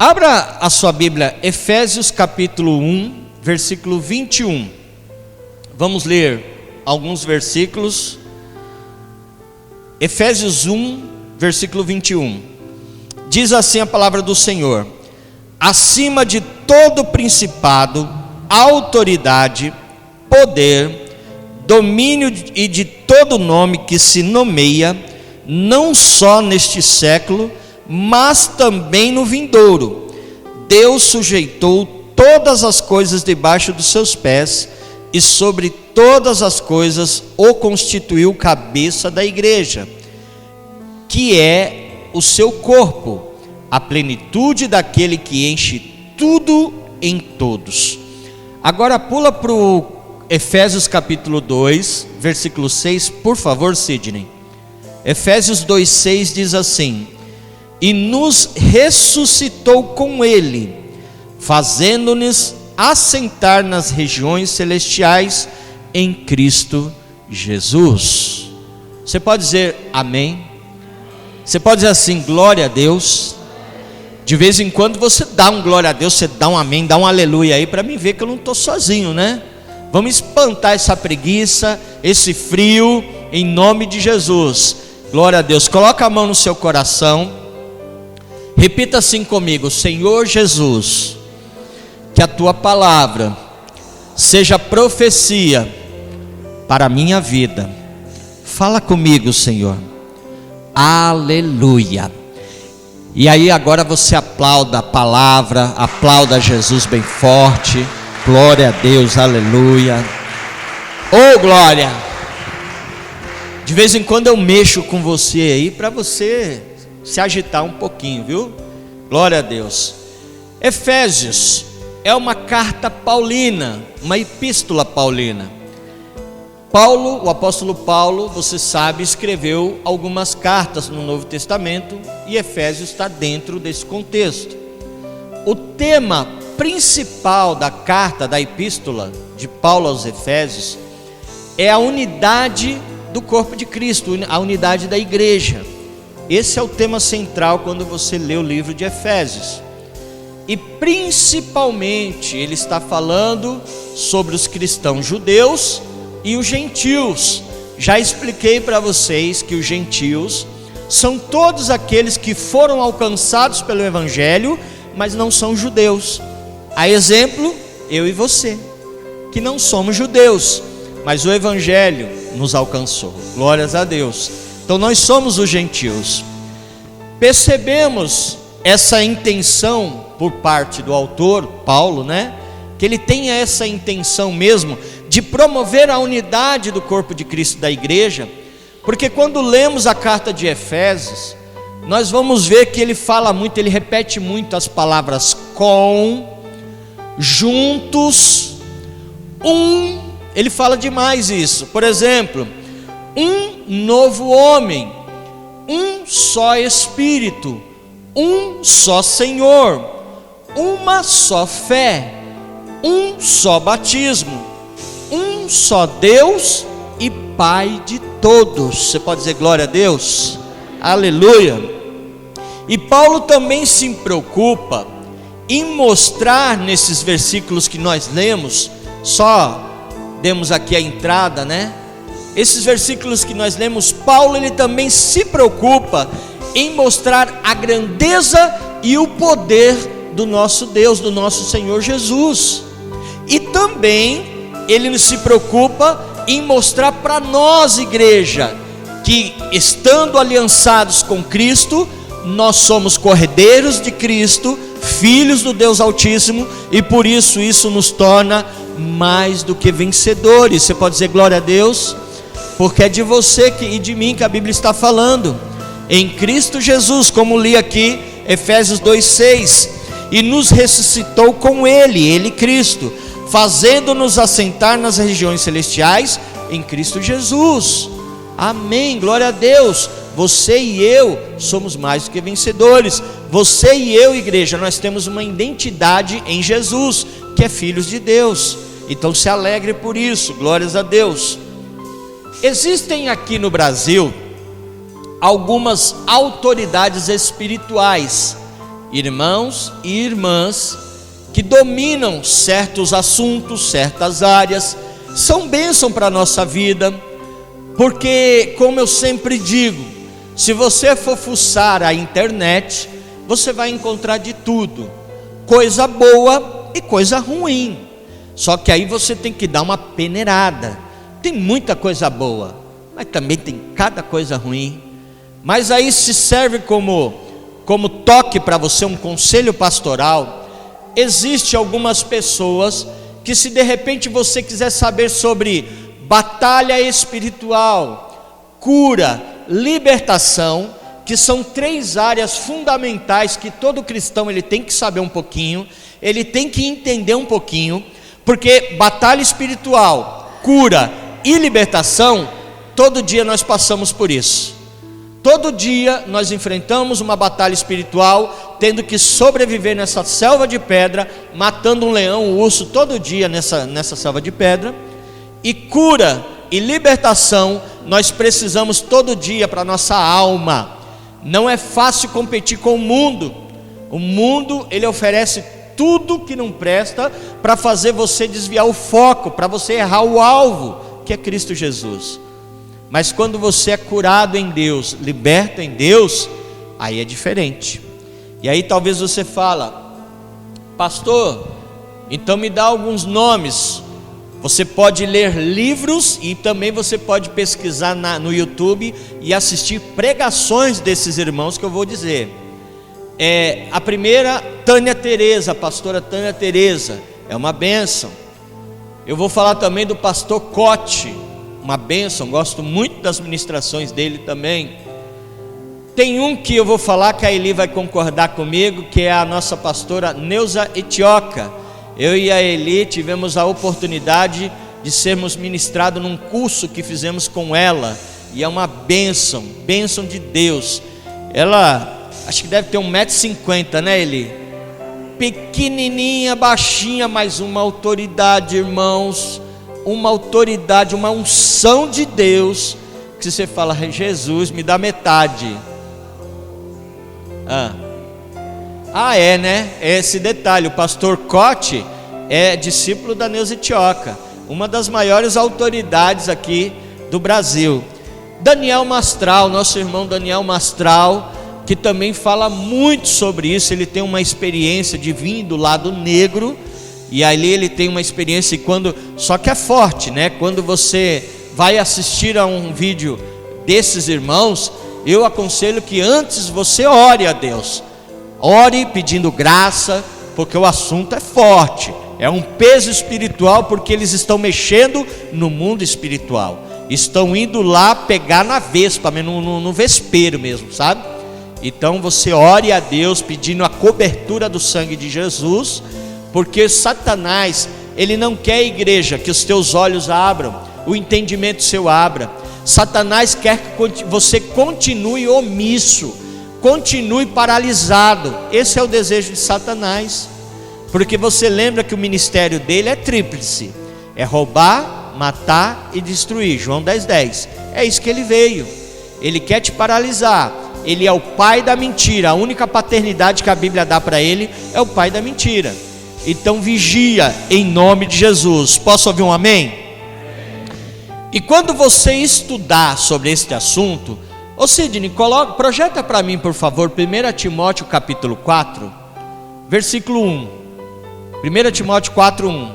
Abra a sua Bíblia, Efésios capítulo 1, versículo 21. Vamos ler alguns versículos. Efésios 1, versículo 21. Diz assim a palavra do Senhor: acima de todo principado, autoridade, poder, domínio e de todo nome que se nomeia, não só neste século, mas também no vindouro, Deus sujeitou todas as coisas debaixo dos seus pés, e sobre todas as coisas o constituiu cabeça da igreja, que é o seu corpo, a plenitude daquele que enche tudo em todos. Agora pula para o Efésios capítulo 2, versículo 6, por favor, Sidney. Efésios 2,6 diz assim: e nos ressuscitou com ele, fazendo-nos assentar nas regiões celestiais em Cristo Jesus. Você pode dizer amém? Você pode dizer assim, glória a Deus? De vez em quando você dá um glória a Deus, você dá um amém, dá um aleluia aí, para mim ver que eu não estou sozinho, né? Vamos espantar essa preguiça, esse frio, em nome de Jesus. Glória a Deus. Coloca a mão no seu coração. Repita assim comigo: Senhor Jesus, que a tua palavra seja profecia para a minha vida. Fala comigo, Senhor. Aleluia. E aí agora você aplauda a palavra, aplauda Jesus bem forte. Glória a Deus, aleluia. Oh, glória. De vez em quando eu mexo com você aí para você se agitar um pouquinho, viu? Glória a Deus. Efésios é uma carta paulina, uma epístola paulina. Paulo, o apóstolo Paulo, você sabe, escreveu algumas cartas no Novo Testamento, e Efésios está dentro desse contexto. O tema principal da carta, da epístola de Paulo aos Efésios, é a unidade do corpo de Cristo, a unidade da igreja. Esse é o tema central quando você lê o livro de Efésios. E principalmente ele está falando sobre os cristãos judeus e os gentios. Já expliquei para vocês que os gentios são todos aqueles que foram alcançados pelo Evangelho, mas não são judeus. A exemplo, eu e você, que não somos judeus, mas o Evangelho nos alcançou. Glórias a Deus. Então nós somos os gentios. Percebemos essa intenção por parte do autor, Paulo, né? Que ele tenha essa intenção mesmo de promover a unidade do corpo de Cristo da igreja, porque quando lemos a carta de Efésios, nós vamos ver que ele fala muito, ele repete muito as palavras com, juntos, ele fala demais isso. Por exemplo, um novo homem, um só Espírito, um só Senhor, uma só fé, um só batismo, um só Deus e Pai de todos. Você pode dizer glória a Deus? Aleluia. E Paulo também se preocupa em mostrar nesses versículos que nós lemos, só demos aqui a entrada, né? Esses versículos que nós lemos, Paulo ele também se preocupa em mostrar a grandeza e o poder do nosso Deus, do nosso Senhor Jesus. E também ele se preocupa em mostrar para nós, igreja, que estando aliançados com Cristo, nós somos cordeiros de Cristo, filhos do Deus Altíssimo, e por isso nos torna mais do que vencedores. Você pode dizer glória a Deus? Porque é de você e de mim que a Bíblia está falando. Em Cristo Jesus, como li aqui, Efésios 2,6, e nos ressuscitou com ele Cristo, fazendo-nos assentar nas regiões celestiais em Cristo Jesus. Amém, glória a Deus. Você e eu somos mais do que vencedores. Você e eu, igreja, nós temos uma identidade em Jesus, que é filhos de Deus. Então se alegre por isso, glórias a Deus. Existem aqui no Brasil algumas autoridades espirituais irmãos e irmãs que dominam certos assuntos, certas áreas, são bênção para a nossa vida, porque, como eu sempre digo, se você for fuçar a internet, você vai encontrar de tudo, coisa boa e coisa ruim. Só que aí você tem que dar uma peneirada. Tem muita coisa boa, mas também tem cada coisa ruim. Mas aí se serve como toque para você, um conselho pastoral. Existe algumas pessoas que, se de repente você quiser saber sobre batalha espiritual, cura, libertação, que são 3 áreas fundamentais que todo cristão ele tem que saber um pouquinho, ele tem que entender um pouquinho, porque batalha espiritual, cura e libertação, todo dia nós passamos por isso. Todo dia nós enfrentamos uma batalha espiritual, tendo que sobreviver nessa selva de pedra, matando um leão, um urso todo dia nessa selva de pedra. E cura e libertação nós precisamos todo dia para a nossa alma. Não é fácil competir com o mundo. O mundo ele oferece tudo que não presta para fazer você desviar o foco, para você errar o alvo, que é Cristo Jesus. Mas quando você é curado em Deus, liberto em Deus, aí é diferente. E aí talvez você fala: pastor, então me dá alguns nomes. Você pode ler livros e também você pode pesquisar no YouTube e assistir pregações desses irmãos que eu vou dizer. A primeira, Tânia Teresa, a pastora Tânia Teresa, é uma bênção. Eu vou falar também do pastor Cote, uma bênção, gosto muito das ministrações dele também. Tem um que eu vou falar que a Eli vai concordar comigo, que é a nossa pastora Neuza Etioca. Eu e a Eli tivemos a oportunidade de sermos ministrados num curso que fizemos com ela, e é uma bênção de Deus. Ela, acho que deve ter 1,50 m, né, Eli? Pequenininha, baixinha, mas uma autoridade, irmãos, uma autoridade, uma unção de Deus, que você fala: Jesus, me dá metade. É, né? Esse detalhe, o pastor Cote é discípulo da Neuza Etioca, uma das maiores autoridades aqui do Brasil. Daniel Mastral, nosso irmão Daniel Mastral, que também fala muito sobre isso. Ele tem uma experiência de vir do lado negro, e ali ele tem uma experiência, só que é forte, né? Quando você vai assistir a um vídeo desses irmãos, eu aconselho que antes você ore a Deus. Ore pedindo graça, porque o assunto é forte, é um peso espiritual, porque eles estão mexendo no mundo espiritual, estão indo lá pegar na vespa, no vespeiro mesmo, sabe? Então você ore a Deus pedindo a cobertura do sangue de Jesus, porque Satanás, ele não quer, igreja, que os teus olhos abram, o entendimento seu abra. Satanás quer que você continue omisso, continue paralisado. Esse é o desejo de Satanás, porque você lembra que o ministério dele é tríplice: é roubar, matar e destruir. João 10:10. É isso que ele veio. Ele quer te paralisar. Ele é o pai da mentira. A única paternidade que a Bíblia dá para ele é o pai da mentira. Então vigia em nome de Jesus. Posso ouvir um amém? E quando você estudar sobre este assunto, ô Sidney, projeta para mim, por favor, 1 Timóteo capítulo 4, versículo 1. 1 Timóteo 4:1.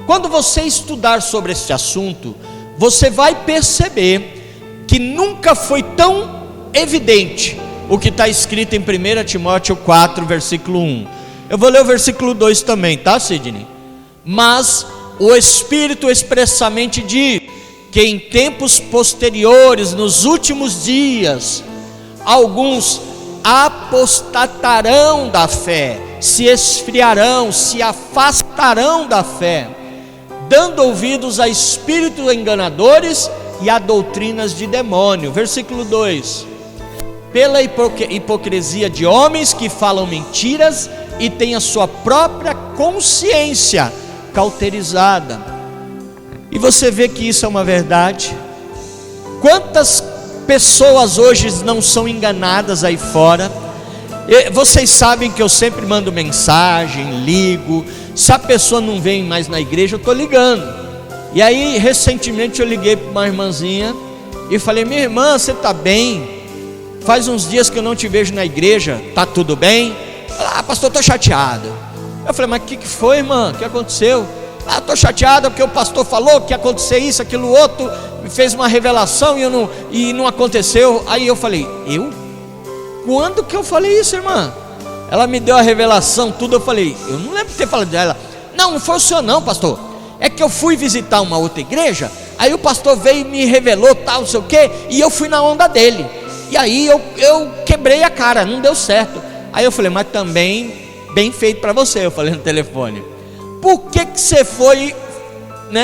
Quando você estudar sobre este assunto, você vai perceber que nunca foi tão evidente o que está escrito em 1 Timóteo 4, versículo 1. Eu vou ler o versículo 2 também, tá, Sidney? Mas o Espírito expressamente diz que em tempos posteriores, nos últimos dias, alguns apostatarão da fé, se esfriarão, se afastarão da fé, dando ouvidos a espíritos enganadores e a doutrinas de demônio. Versículo 2: pela hipocrisia de homens que falam mentiras e têm a sua própria consciência cauterizada. E você vê que isso é uma verdade. Quantas pessoas hoje não são enganadas aí fora? Vocês sabem que eu sempre mando mensagem, ligo. Se a pessoa não vem mais na igreja, eu estou ligando. E aí recentemente eu liguei para uma irmãzinha e falei: minha irmã, você está bem? Faz uns dias que eu não te vejo na igreja, está tudo bem? Ela: pastor, estou chateado. Eu falei: mas o que foi, irmã? O que aconteceu? Estou chateada porque o pastor falou que ia acontecer isso, aquilo, outro, fez uma revelação e não aconteceu. Aí eu falei: quando que eu falei isso, irmã? Ela me deu a revelação, tudo. Eu falei: eu não lembro de ter falado dela. Não foi o senhor não, pastor. É que eu fui visitar uma outra igreja, aí o pastor veio e me revelou tal, não sei o que, e eu fui na onda dele. E aí eu quebrei a cara, não deu certo. Aí eu falei: mas também bem feito para você, eu falei no telefone. Por que você foi,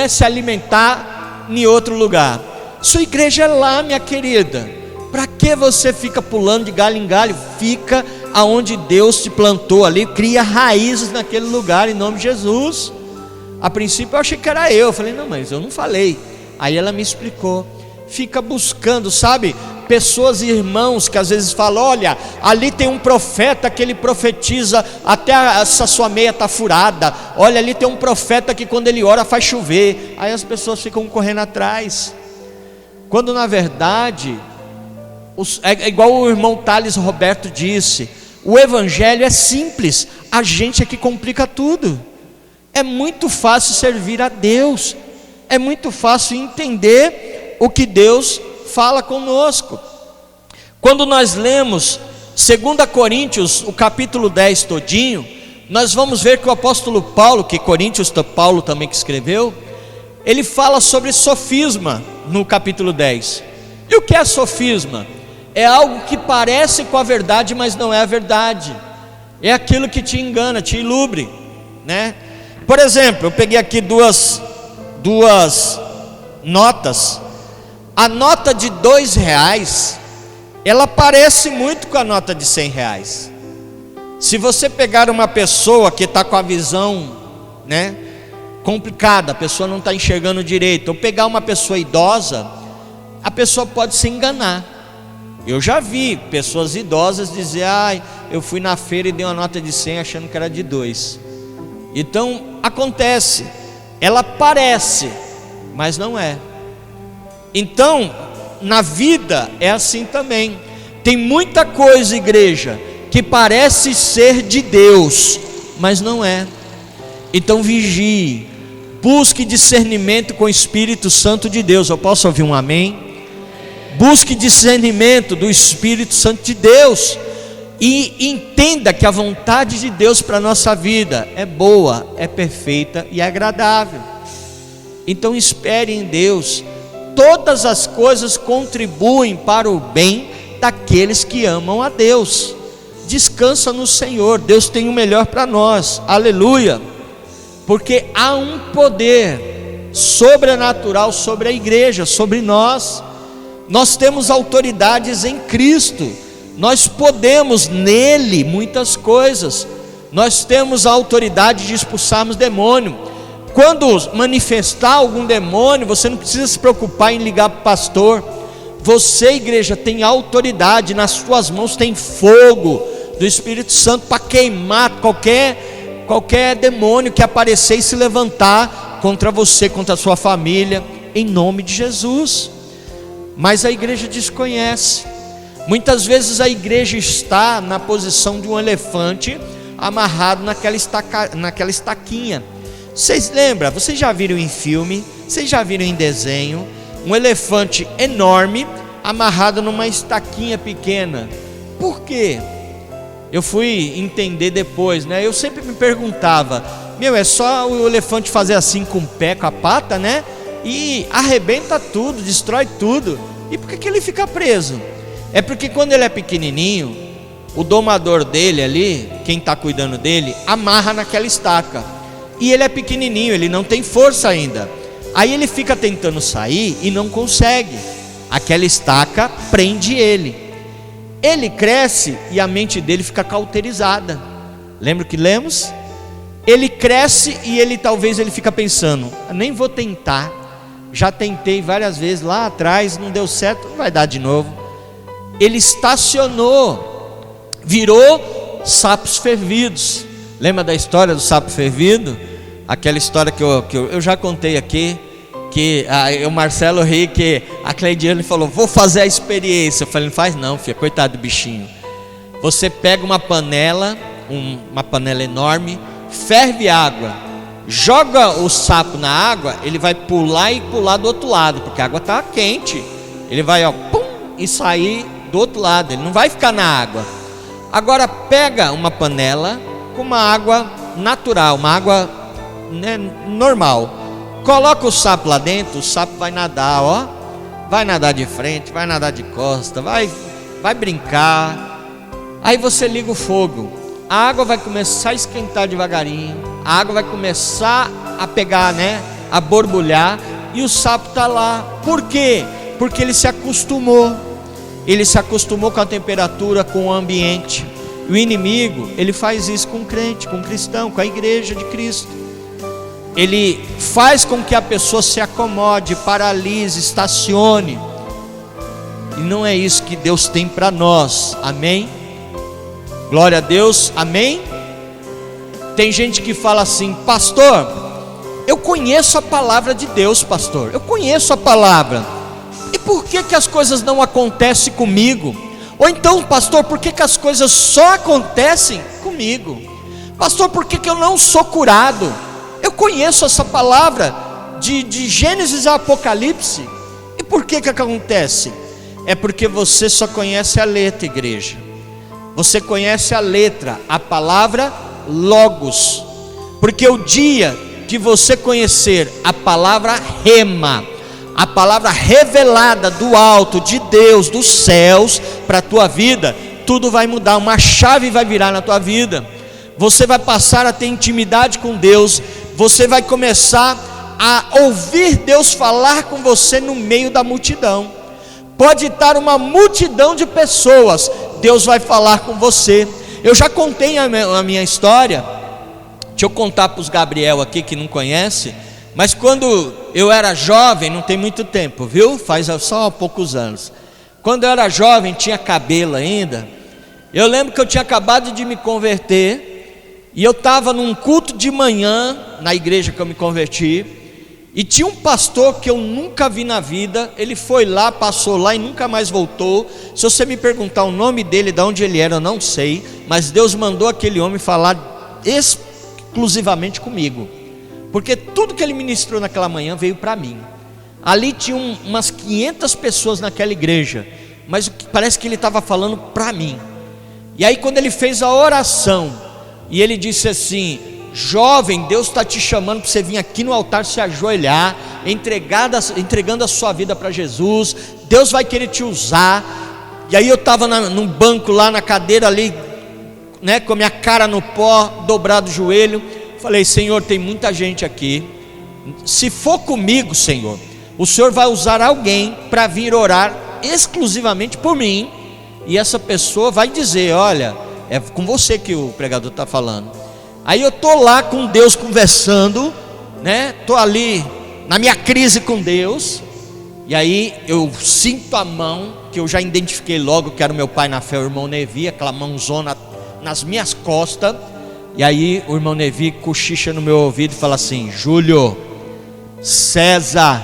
se alimentar em outro lugar? Sua igreja é lá, minha querida. Para que você fica pulando de galho em galho? Fica aonde Deus te plantou ali, cria raízes naquele lugar, em nome de Jesus. A princípio eu achei que era eu falei: não, mas eu não falei. Aí ela me explicou. Fica buscando, sabe, pessoas e irmãos que às vezes falam: olha, ali tem um profeta que ele profetiza até essa sua meia está furada. Olha, ali tem um profeta que quando ele ora faz chover. Aí as pessoas ficam correndo atrás, quando na verdade é igual o irmão Thales Roberto disse: o evangelho é simples, a gente é que complica tudo. É muito fácil servir a Deus, é muito fácil entender o que Deus fala conosco. Quando nós lemos 2 Coríntios, o capítulo 10 todinho, nós vamos ver que o apóstolo Paulo, que Coríntios Paulo também que escreveu, ele fala sobre sofisma no capítulo 10. E o que é sofisma? É algo que parece com a verdade, mas não é a verdade. É aquilo que te engana, te ilubre, né? Por exemplo, eu peguei aqui duas notas. A nota de R$2, ela parece muito com a nota de R$100. Se você pegar uma pessoa que está com a visão, complicada, a pessoa não está enxergando direito, ou pegar uma pessoa idosa, a pessoa pode se enganar. Eu já vi pessoas idosas dizer: eu fui na feira e dei uma nota de 100 achando que era de 2. Então acontece, ela parece, mas não é. Então na vida é assim também. Tem muita coisa, igreja, que parece ser de Deus, mas não é. Então vigie, busque discernimento com o Espírito Santo de Deus. Eu posso ouvir um amém? Busque discernimento do Espírito Santo de Deus e entenda que a vontade de Deus para a nossa vida é boa, é perfeita e é agradável. Então espere em Deus. Todas as coisas contribuem para o bem daqueles que amam a Deus. Descansa no Senhor, Deus tem o melhor para nós, aleluia. Porque há um poder sobrenatural sobre a igreja, sobre nós. Nós temos autoridades em Cristo, nós podemos nele muitas coisas. Nós temos a autoridade de expulsarmos demônio. Quando manifestar algum demônio, você não precisa se preocupar em ligar para o pastor. Você, igreja, tem autoridade, nas suas mãos tem fogo do Espírito Santo para queimar qualquer demônio que aparecer e se levantar contra você, contra a sua família, em nome de Jesus. Mas a igreja desconhece. Muitas vezes a igreja está na posição de um elefante amarrado naquela estaquinha. Vocês lembram? Vocês já viram em filme? Vocês já viram em desenho? Um elefante enorme amarrado numa estaquinha pequena. Por quê? Eu fui entender depois, Eu sempre me perguntava: é só o elefante fazer assim com o pé, com a pata, e arrebenta tudo, destrói tudo. E por que ele fica preso? É porque quando ele é pequenininho, o domador dele ali, quem está cuidando dele, amarra naquela estaca. E ele é pequenininho, ele não tem força ainda. Aí ele fica tentando sair e não consegue. Aquela estaca prende ele. Ele cresce e a mente dele fica cauterizada. Lembra que lemos? Ele cresce e talvez ele fica pensando: nem vou tentar. Já tentei várias vezes lá atrás, não deu certo, não vai dar de novo. Ele estacionou virou sapos fervidos. Lembra da história do sapo fervido? Aquela história que eu já contei aqui, que o Marcelo ri, que a Cleidiane falou, vou fazer a experiência. Eu falei, não faz não, filha, coitado do bichinho. Você pega uma panela enorme, ferve água, joga o sapo na água, ele vai pular e pular do outro lado, porque a água está quente. Ele vai, ó, pum, e sair do outro lado, ele não vai ficar na água. Agora pega uma panela com uma água natural, uma água, né, normal, coloca o sapo lá dentro, o sapo vai nadar, ó, vai nadar de frente, vai nadar de costa, vai brincar. Aí você liga o fogo, a água vai começar a esquentar devagarinho, a água vai começar a pegar, né, a borbulhar, e o sapo está lá. Por quê? Porque ele se acostumou com a temperatura, com o ambiente. O inimigo, ele faz isso com o crente, com o cristão, com a igreja de Cristo. Ele faz com que a pessoa se acomode, paralise, estacione. E não é isso que Deus tem para nós, amém? Glória a Deus, amém? Tem gente que fala assim, pastor, eu conheço a palavra de Deus, pastor, eu conheço a palavra, e por que as coisas não acontecem comigo? Ou então, pastor, por que as coisas só acontecem comigo? Pastor, por que eu não sou curado? Eu conheço essa palavra de Gênesis a Apocalipse, e por que acontece? É porque você só conhece a letra, igreja. Você conhece a letra, a palavra Logos, porque o dia que você conhecer a palavra Rema, a palavra revelada do alto, de Deus, dos céus, para a tua vida, tudo vai mudar, uma chave vai virar na tua vida. Você vai passar a ter intimidade com Deus, você vai começar a ouvir Deus falar com você no meio da multidão. Pode estar uma multidão de pessoas, Deus vai falar com você. Eu já contei a minha história, deixa eu contar para os Gabriel aqui que não conhece, mas quando eu era jovem, não tem muito tempo, viu? Faz só poucos anos. Quando eu era jovem, tinha cabelo ainda. Eu lembro que eu tinha acabado de me converter, e eu estava num culto de manhã, na igreja que eu me converti, e tinha um pastor que eu nunca vi na vida. Ele foi lá, passou lá e nunca mais voltou. Se você me perguntar o nome dele, de onde ele era, eu não sei, mas Deus mandou aquele homem falar exclusivamente comigo, porque tudo que ele ministrou naquela manhã veio para mim. Ali tinha umas 500 pessoas naquela igreja, mas parece que ele estava falando para mim. E aí quando ele fez a oração, e ele disse assim: jovem, Deus está te chamando para você vir aqui no altar se ajoelhar, entregando a sua vida para Jesus. Deus vai querer te usar. E aí eu estava num banco lá, na cadeira ali, né, com a minha cara no pó, dobrado o joelho. Falei: Senhor, tem muita gente aqui, se for comigo, Senhor, o Senhor vai usar alguém para vir orar exclusivamente por mim, e essa pessoa vai dizer: olha, é com você que o pregador está falando. Aí eu estou lá com Deus conversando, né? Estou ali na minha crise com Deus, e aí eu sinto a mão, que eu já identifiquei logo que era o meu pai na fé, o irmão Nevi, aquela mãozona nas minhas costas. E aí o irmão Nevi cochicha no meu ouvido e fala assim: Júlio César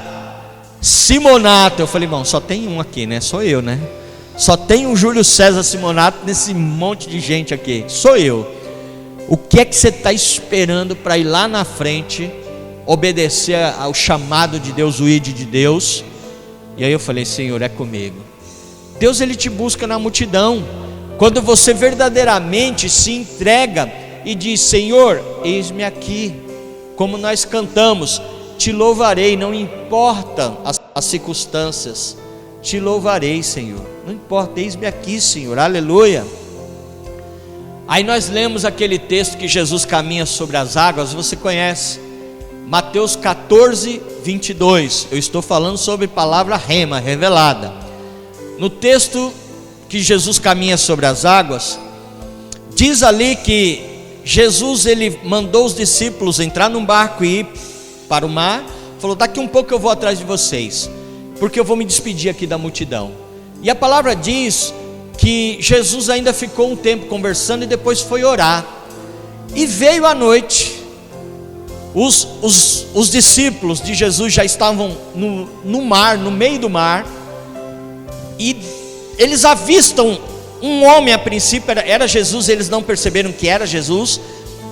Simonato. Eu falei: irmão, só tem um aqui, né? Sou eu, né? Só tem um Júlio César Simonato nesse monte de gente aqui, sou eu. O que é que você está esperando para ir lá na frente, obedecer ao chamado de Deus, o ID de Deus? E aí eu falei: Senhor, é comigo. Deus, ele te busca na multidão, quando você verdadeiramente se entrega e diz: Senhor, eis-me aqui. Como nós cantamos: te louvarei, não importa as circunstâncias, te louvarei, Senhor, não importa, eis-me aqui, Senhor, aleluia. Aí nós lemos aquele texto que Jesus caminha sobre as águas, você conhece, Mateus 14, 22, eu estou falando sobre palavra rema, revelada. No texto que Jesus caminha sobre as águas, diz ali que Jesus, ele mandou os discípulos entrar num barco e ir para o mar, falou: daqui um pouco eu vou atrás de vocês, porque eu vou me despedir aqui da multidão. E a palavra diz que Jesus ainda ficou um tempo conversando e depois foi orar. E veio a noite, os discípulos de Jesus já estavam no mar, no meio do mar, e eles avistam um homem. A princípio era Jesus, eles não perceberam que era Jesus,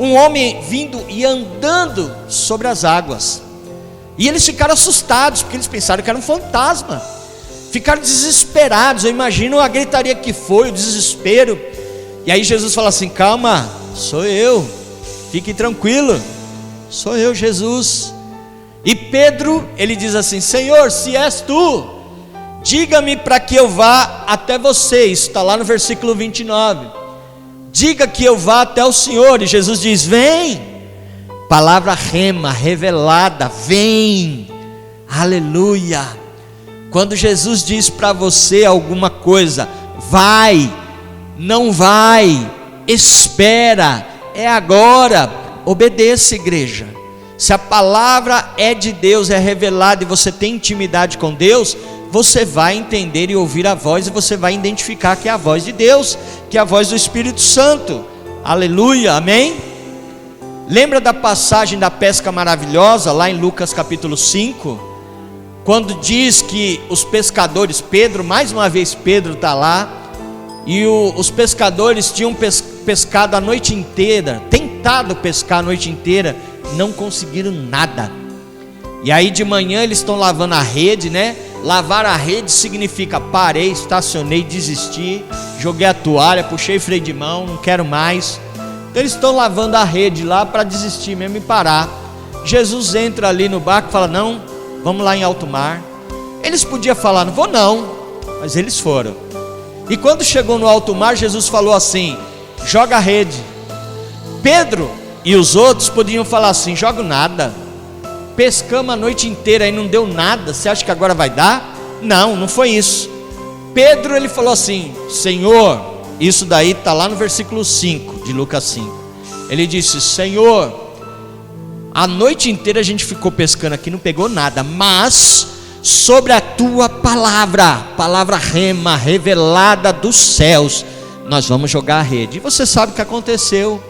um homem vindo e andando sobre as águas, e eles ficaram assustados, porque eles pensaram que era um fantasma, ficaram desesperados. Eu imagino a gritaria que foi, o desespero. E aí Jesus fala assim: calma, sou eu, fique tranquilo, sou eu, Jesus. E Pedro, ele diz assim: Senhor, se és tu, diga-me para que eu vá até você. Isso está lá no versículo 29. Diga que eu vá até o Senhor. E Jesus diz: vem. Palavra rema, revelada, vem. Aleluia. Quando Jesus diz para você alguma coisa, vai, não vai, espera, é agora, obedeça, igreja. Se a palavra é de Deus, é revelada, e você tem intimidade com Deus, você vai entender e ouvir a voz, e você vai identificar que é a voz de Deus, que é a voz do Espírito Santo. Aleluia, amém? Lembra da passagem da pesca maravilhosa, lá em Lucas capítulo 5? Quando diz que os pescadores, Pedro, mais uma vez Pedro está lá, e os pescadores tinham pescado a noite inteira, tentado pescar a noite inteira, não conseguiram nada. E aí de manhã eles estão lavando a rede, né? Lavar a rede significa parei, estacionei, desisti, joguei a toalha, puxei freio de mão, não quero mais. Então eles estão lavando a rede lá para desistir mesmo e parar. Jesus entra ali no barco e fala: não, vamos lá em alto mar. Eles podiam falar: não vou não, mas eles foram. E quando chegou no alto mar, Jesus falou assim: joga a rede. Pedro e os outros podiam falar assim: jogo nada, pescamos a noite inteira e não deu nada, você acha que agora vai dar? Não, não foi isso. Pedro, ele falou assim: Senhor, isso daí está lá no versículo 5 de Lucas 5. Ele disse: Senhor, a noite inteira a gente ficou pescando aqui, não pegou nada, mas sobre a tua palavra rema, revelada dos céus, nós vamos jogar a rede. E você sabe o que aconteceu?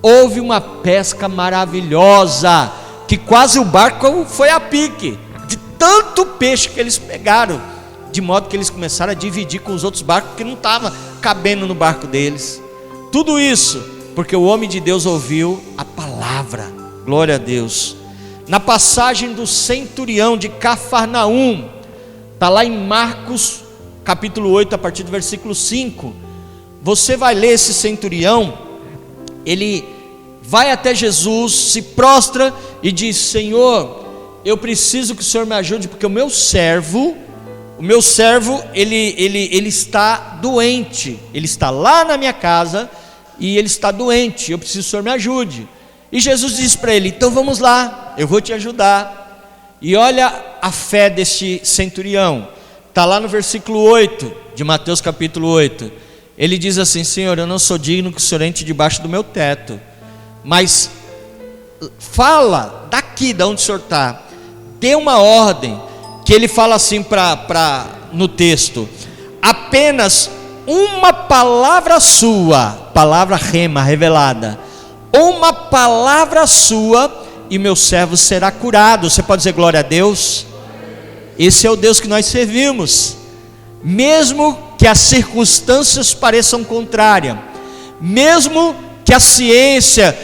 Houve uma pesca maravilhosa, que quase o barco foi a pique, de tanto peixe que eles pegaram, de modo que eles começaram a dividir com os outros barcos, que não estava cabendo no barco deles. Tudo isso porque o homem de Deus ouviu a palavra. Glória a Deus. Na passagem do centurião de Cafarnaum, está lá em Marcos capítulo 8, a partir do versículo 5. Você vai ler esse centurião, ele vai até Jesus, se prostra e diz: Senhor, eu preciso que o Senhor me ajude, porque o meu servo, ele está doente, ele está lá na minha casa, e ele está doente, eu preciso que o Senhor me ajude. E Jesus diz para ele: então vamos lá, eu vou te ajudar. E olha a fé deste centurião, está lá no versículo 8 de Mateus capítulo 8. Ele diz assim: Senhor, eu não sou digno que o Senhor entre debaixo do meu teto, mas fala daqui de onde o Senhor está, dê uma ordem. Que ele fala assim no texto: apenas uma palavra sua, palavra rema, revelada, uma palavra sua, e meu servo será curado. Você pode dizer glória a Deus? Esse é o Deus que nós servimos. Mesmo que as circunstâncias pareçam contrárias, mesmo que a ciência,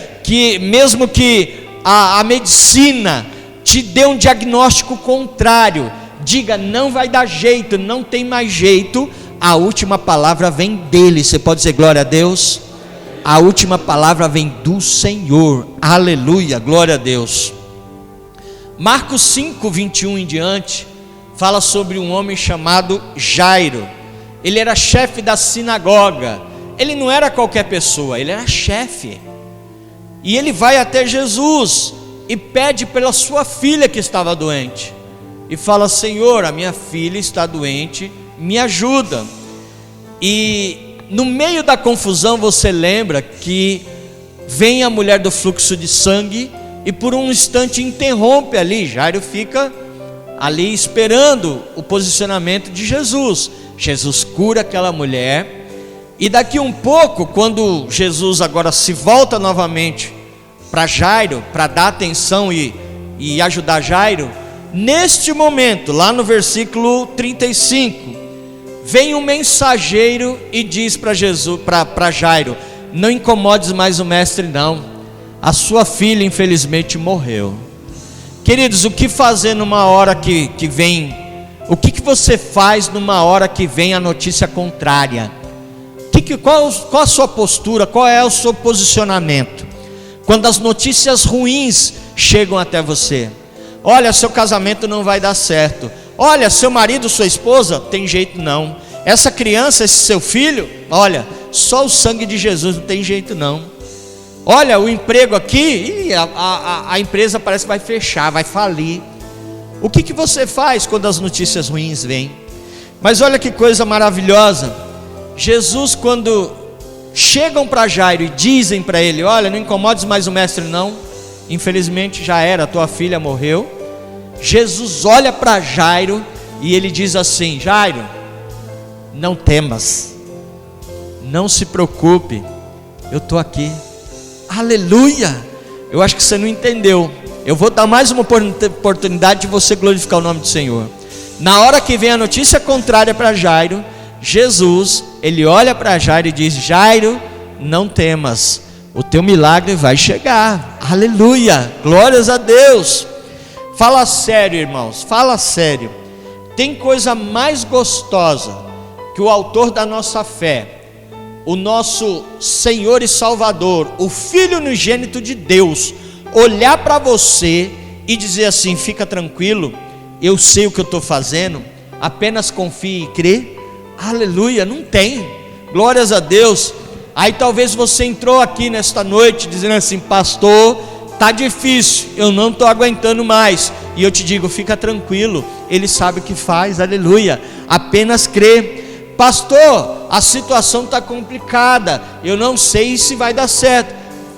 mesmo que a medicina te dê um diagnóstico contrário, diga: não vai dar jeito, não tem mais jeito, a última palavra vem dele. Você pode dizer glória a Deus? A última palavra vem do Senhor. Aleluia, glória a Deus. Marcos 5, 21 em diante, fala sobre um homem chamado Jairo. Ele era chefe da sinagoga. Ele não era qualquer pessoa, ele era chefe. E ele vai até Jesus e pede pela sua filha que estava doente, e fala: Senhor, a minha filha está doente, me ajuda. E no meio da confusão, você lembra que vem a mulher do fluxo de sangue, e por um instante interrompe ali. Jairo fica ali esperando o posicionamento de Jesus. Jesus cura aquela mulher, E daqui um pouco, quando Jesus agora se volta novamente para Jairo, para dar atenção e ajudar Jairo, neste momento, lá no versículo 35, vem um mensageiro e diz para Jesus, para Jairo: não incomodes mais o mestre não, a sua filha infelizmente morreu. Queridos, o que fazer numa hora que vem, o que você faz numa hora que vem a notícia contrária? Qual a sua postura, qual é o seu posicionamento? Quando as notícias ruins chegam até você: olha, seu casamento não vai dar certo, olha, seu marido, sua esposa, tem jeito não, essa criança, esse seu filho, olha, só o sangue de Jesus, não tem jeito não. Olha, o emprego aqui, a empresa parece que vai fechar, vai falir. O que você faz quando as notícias ruins vêm? Mas olha que coisa maravilhosa. Jesus, quando chegam para Jairo e dizem para ele: olha, não incomodes mais o mestre não, infelizmente já era, a tua filha morreu. Jesus olha para Jairo e ele diz assim: Jairo, não temas, não se preocupe, eu estou aqui. Aleluia! Eu acho que você não entendeu. Eu vou dar mais uma oportunidade de você glorificar o nome do Senhor. Na hora que vem a notícia contrária para Jairo, Jesus, ele olha para Jairo e diz: Jairo, não temas, o teu milagre vai chegar. Aleluia, glórias a Deus. Fala sério, irmãos, fala sério. Tem coisa mais gostosa que o autor da nossa fé, o nosso Senhor e Salvador, o Filho unigênito de Deus, olhar para você e dizer assim: fica tranquilo, eu sei o que eu estou fazendo, apenas confie e crê? Aleluia, não tem. Glórias a Deus. Aí talvez você entrou aqui nesta noite dizendo assim: pastor, tá difícil, eu não estou aguentando mais. E eu te digo: fica tranquilo, ele sabe o que faz. Aleluia, apenas crê. Pastor, a situação está complicada, eu não sei se vai dar certo.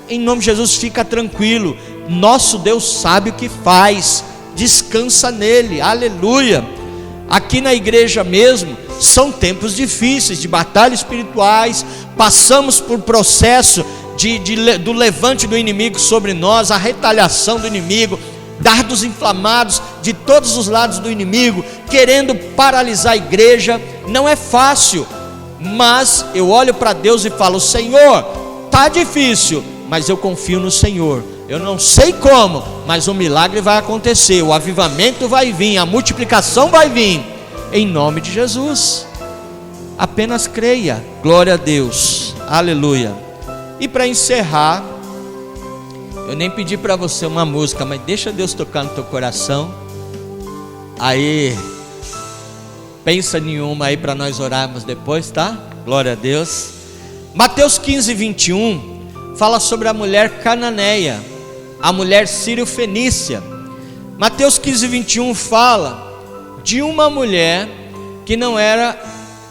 Em nome de Jesus, fica tranquilo, nosso Deus sabe o que faz, descansa nele. Aleluia. Aqui na igreja mesmo, são tempos difíceis, de batalhas espirituais, passamos por processo do levante do inimigo sobre nós, a retaliação do inimigo, dardos inflamados de todos os lados do inimigo, querendo paralisar a igreja. Não é fácil, mas eu olho para Deus e falo: Senhor, está difícil, mas eu confio no Senhor. Eu não sei como, mas o milagre vai acontecer, o avivamento vai vir, a multiplicação vai vir, em nome de Jesus. Apenas creia. Glória a Deus, aleluia. E para encerrar, eu nem pedi para você uma música, mas deixa Deus tocar no teu coração. Aí, pensa em uma aí para nós orarmos depois, tá? Glória a Deus. Mateus 15, 21 fala sobre a mulher cananeia, a mulher sírio-fenícia. Mateus 15, 21 fala de uma mulher que não era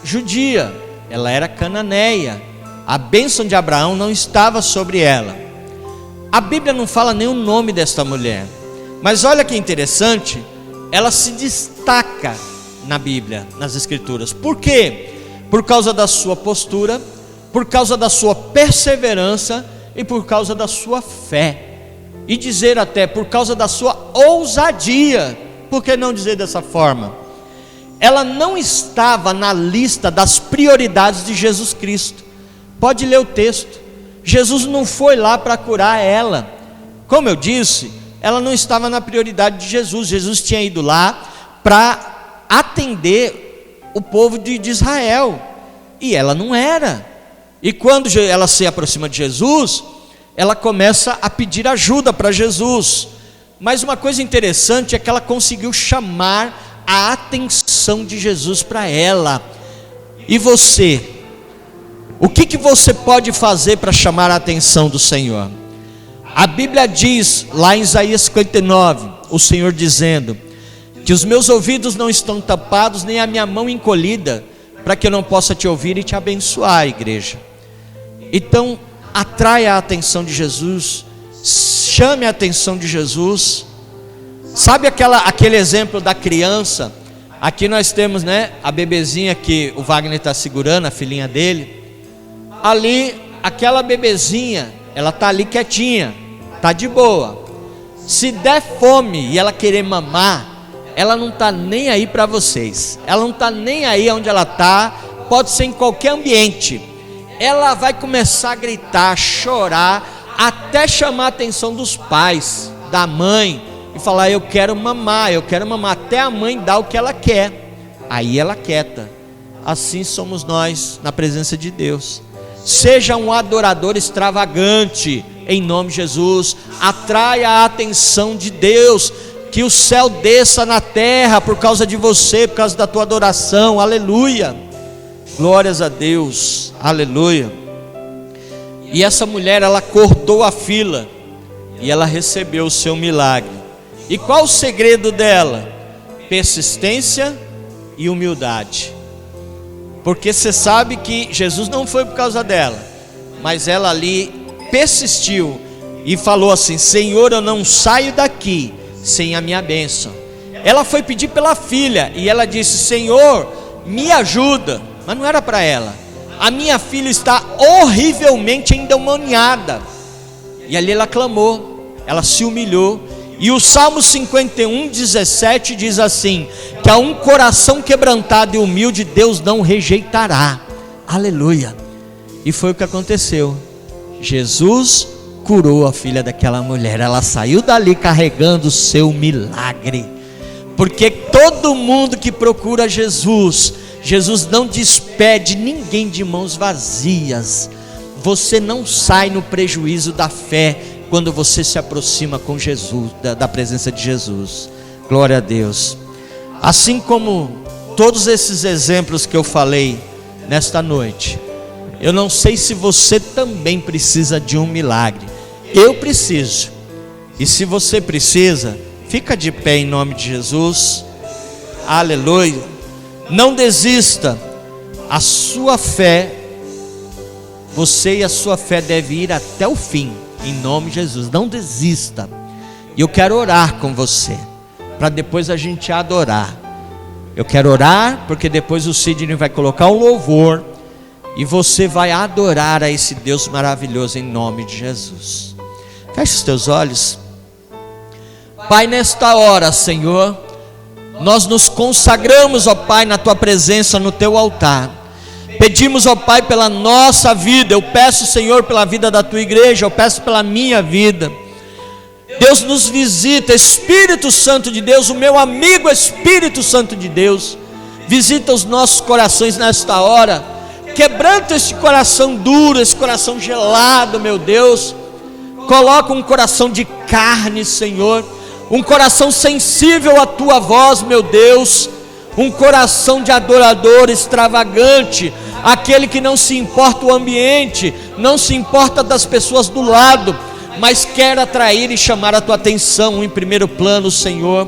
judia, ela era cananeia. A bênção de Abraão não estava sobre ela. A Bíblia não fala nem o nome desta mulher, mas olha que interessante, ela se destaca na Bíblia, nas Escrituras. Por quê? Por causa da sua postura, por causa da sua perseverança e por causa da sua fé. E dizer até por causa da sua ousadia. Por que não dizer dessa forma? Ela não estava na lista das prioridades de Jesus Cristo. Pode ler o texto. Jesus não foi lá para curar ela. Como eu disse, ela não estava na prioridade de Jesus. Jesus tinha ido lá para atender o povo de Israel, e ela não era. E quando ela se aproxima de Jesus, ela começa a pedir ajuda para Jesus. Mas uma coisa interessante é que ela conseguiu chamar a atenção de Jesus para ela. E você? O que você pode fazer para chamar a atenção do Senhor? A Bíblia diz lá em Isaías 59, o Senhor dizendo que os meus ouvidos não estão tapados, nem a minha mão encolhida, para que eu não possa te ouvir e te abençoar, igreja. Então, atraia a atenção de Jesus, chame a atenção de Jesus. Sabe aquele exemplo da criança? Aqui nós temos, né, a bebezinha que o Wagner está segurando, a filhinha dele. ali, aquela bebezinha, ela está ali quietinha, está de boa. Se der fome e ela querer mamar, ela não está nem aí para vocês, ela não está nem aí onde ela está, pode ser em qualquer ambiente. Ela vai começar a gritar, chorar, até chamar a atenção dos pais, da mãe, e falar: eu quero mamar, até a mãe dar o que ela quer. Aí ela quieta. Assim somos nós na presença de Deus. Seja um adorador extravagante, em nome de Jesus. Atraia a atenção de Deus, que o céu desça na terra por causa de você, por causa da tua adoração. Aleluia, glórias a Deus, aleluia. E essa mulher, ela cortou a fila e ela recebeu o seu milagre. E qual o segredo dela? Persistência e humildade. Porque você sabe que Jesus não foi por causa dela, mas ela ali persistiu e falou assim: Senhor, eu não saio daqui sem a minha bênção. Ela foi pedir pela filha e ela disse: Senhor, me ajuda. Mas não era para ela. A minha filha está horrivelmente endemoniada. E ali ela clamou, ela se humilhou. E o Salmo 51:17 diz assim: que a um coração quebrantado e humilde Deus não rejeitará. Aleluia. E foi o que aconteceu. Jesus curou a filha daquela mulher. Ela saiu dali carregando o seu milagre. Porque todo mundo que procura Jesus, Jesus não despede ninguém de mãos vazias. Você não sai no prejuízo da fé quando você se aproxima com Jesus, da presença de Jesus. Glória a Deus. Assim como todos esses exemplos que eu falei nesta noite, eu não sei se você também precisa de um milagre. Eu preciso. E se você precisa, fica de pé em nome de Jesus. Aleluia. Não desista. A sua fé, você e a sua fé deve ir até o fim, em nome de Jesus. Não desista. E eu quero orar com você, para depois a gente adorar. Eu quero orar, porque depois o Sidney vai colocar um louvor, e você vai adorar a esse Deus maravilhoso, em nome de Jesus. Feche os teus olhos. Pai, nesta hora, Senhor, nós nos consagramos, ó Pai, na tua presença, no teu altar. Pedimos, ó Pai, pela nossa vida. Eu peço, Senhor, pela vida da tua igreja, eu peço pela minha vida. Deus, nos visita, Espírito Santo de Deus, o meu amigo Espírito Santo de Deus, visita os nossos corações nesta hora. Quebranta este coração duro, esse coração gelado, meu Deus. Coloca um coração de carne, Senhor, um coração sensível à tua voz, meu Deus. Um coração de adorador extravagante, aquele que não se importa o ambiente, não se importa das pessoas do lado, mas quer atrair e chamar a tua atenção em primeiro plano, Senhor.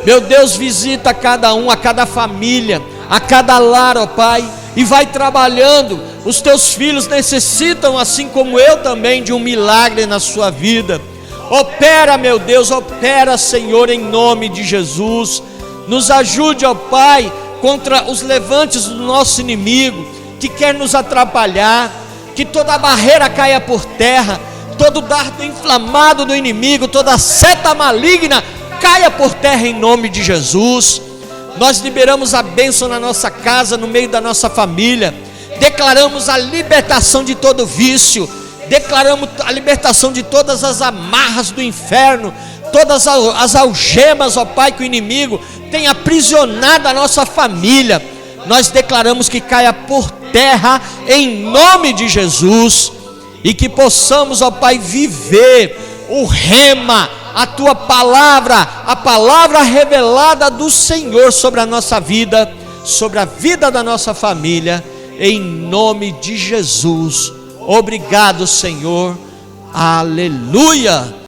Meu Deus, visita cada um, a cada família, a cada lar, ó Pai, e vai trabalhando. Os teus filhos necessitam, assim como eu também, de um milagre na sua vida. Opera, meu Deus, opera, Senhor, em nome de Jesus. Nos ajude, ó Pai, contra os levantes do nosso inimigo, que quer nos atrapalhar. Que toda barreira caia por terra, todo dardo inflamado do inimigo, toda seta maligna caia por terra em nome de Jesus. Nós liberamos a bênção na nossa casa, no meio da nossa família. Declaramos a libertação de todo vício, declaramos a libertação de todas as amarras do inferno, todas as algemas, ó Pai, que o inimigo tem aprisionado a nossa família. Nós declaramos que caia por terra em nome de Jesus, e que possamos, ó Pai, viver o rema, a tua palavra, a palavra revelada do Senhor sobre a nossa vida, sobre a vida da nossa família, em nome de Jesus. Obrigado, Senhor. Aleluia.